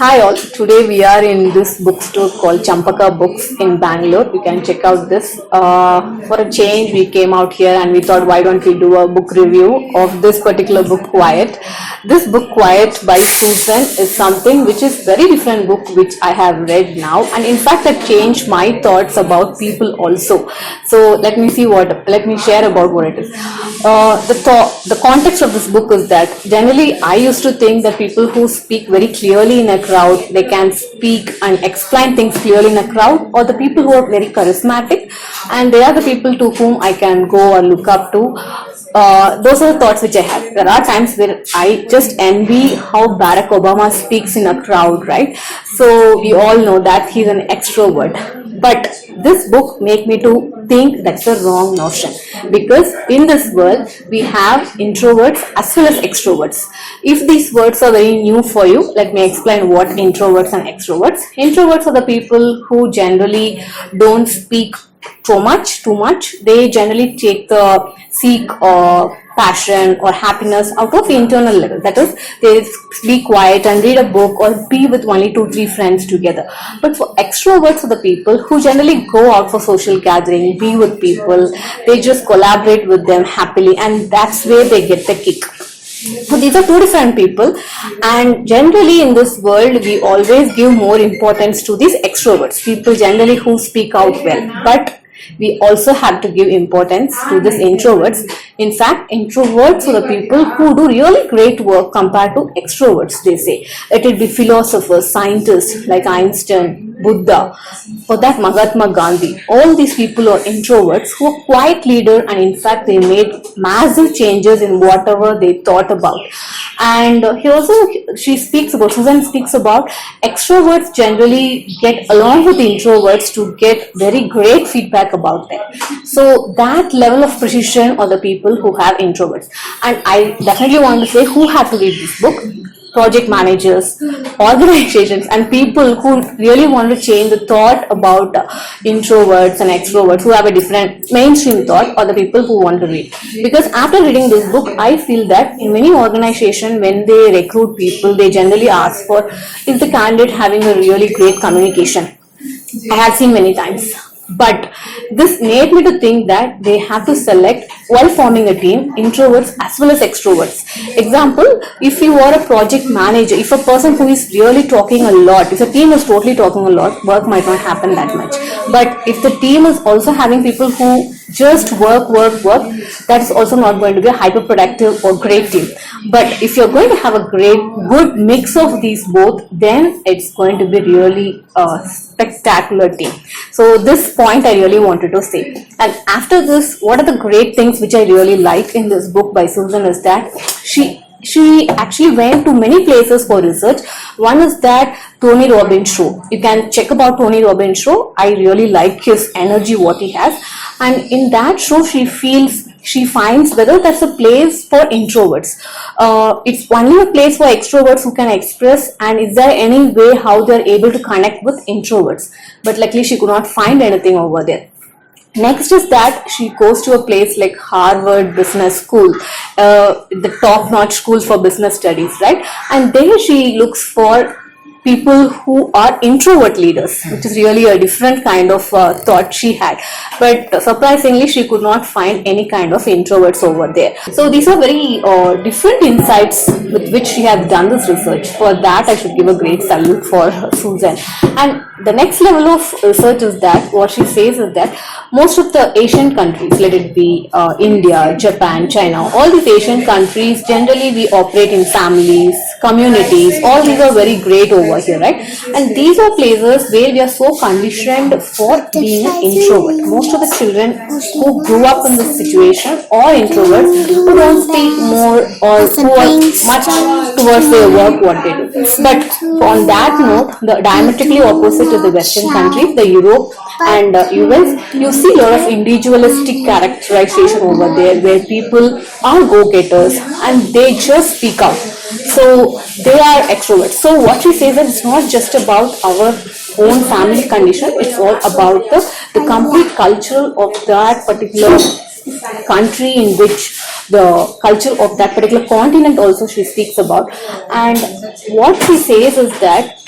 Hi all, today we are in this bookstore called Champaka Books in Bangalore. You can check out this. For a change, we came out here and we thought, why don't we do a book review of this particular book, Quiet. This book, Quiet by Susan, is something which is very different book which I have read now, and in fact that changed my thoughts about people also. So let me share about what it is. The context of this book is that generally I used to think that people who speak very clearly in a crowd, they can speak and explain things clearly in a crowd, or the people who are very charismatic, and they are the people to whom I can go or look up to. Those are the thoughts which I have. There are times where I just envy how Barack Obama speaks in a crowd, right? So we all know that he's an extrovert. But this book made me to think that's a wrong notion, because in this world we have introverts as well as extroverts. If these words are very new for you, let me explain what introverts and extroverts. Introverts are the people who generally don't speak too much. They generally seek passion or happiness out of the internal level. That is, they be quiet and read a book or be with only 2-3 friends together. But for extroverts are the people who generally go out for social gathering, be with people, they just collaborate with them happily, and that's where they get the kick. So these are two different people, and generally in this world we always give more importance to these extroverts, people generally who speak out well. But we also have to give importance to these introverts. In fact, introverts are the people who do really great work compared to extroverts, they say. Let it be philosophers, scientists like Einstein, Buddha, for that Mahatma Gandhi. All these people are introverts who are quiet leaders, and in fact they made massive changes in whatever they thought about. And Susan speaks about extroverts generally get along with introverts to get very great feedback about them. So that level of precision are the people who have introverts. And I definitely want to say who have to read this book: project managers, organizations, and people who really want to change the thought about introverts and extroverts, who have a different mainstream thought, or the people who want to read. Because after reading this book, I feel that in many organizations, when they recruit people, they generally ask for, is the candidate having a really great communication? I have seen many times. But this made me to think that they have to select, while forming a team, introverts as well as extroverts. Example, if you are a project manager, if a person who is really talking a lot, if a team is totally talking a lot, work might not happen that much. But if the team is also having people who just work, that is also not going to be a hyper productive or great team. But if you're going to have a good mix of these both, then it's going to be really a spectacular team. So this point I really wanted to say. And after this, what are the great things which I really like in this book by Susan is that she actually went to many places for research. One is that Tony Robbins show. You can check about Tony Robbins show. I really like his energy, what he has. And in that show, she finds whether that's a place for introverts. It's only a place for extroverts who can express, and is there any way how they're able to connect with introverts? But luckily she could not find anything over there. Next is that she goes to a place like Harvard Business School, the top-notch school for business studies, right? And there she looks for people who are introvert leaders, which is really a different kind of thought she had. But surprisingly, she could not find any kind of introverts over there. So these are very different insights with which she has done this research. For that, I should give a great salute for Susan. And the next level of research is that what she says is that most of the Asian countries, let it be India, Japan, China, all these Asian countries, generally we operate in families, communities, all these are very great over here, right? And these are places where we are so conditioned for being an introvert. Most of the children who grew up in this situation are introverts, who don't speak more or who are much towards their work, what they do. But on that note, the diametrically opposite to the Western countries, the Europe and US, you see a lot of individualistic characterization over there, where people are go-getters and they just speak out. So they are extroverts. So what she says is it's not just about our own family condition, it's all about the complete culture of that particular country in which the culture of that particular continent also she speaks about. And what she says is that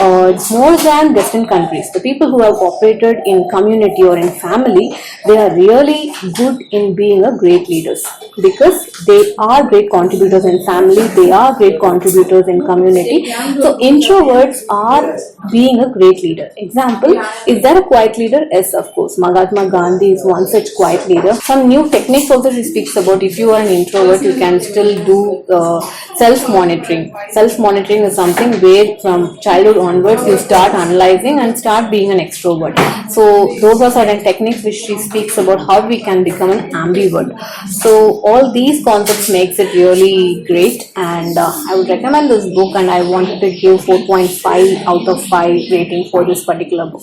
more than Western countries, the people who have operated in community or in family, they are really good in being a great leaders, because they are great contributors in family, they are great contributors in community. So introverts are being a great leader. Example, is there a quiet leader? Yes, of course. Mahatma Gandhi is one such quiet leader. Some new techniques also she speaks about. If you are an introvert, you can still do self-monitoring. Self-monitoring is something where from childhood onwards you start analyzing and start being an extrovert. So those are certain techniques which she speaks about how we can become an ambivert. So all these concepts makes it really great, and I would recommend this book, and I wanted to give 4.5 out of 5 rating for this particular book.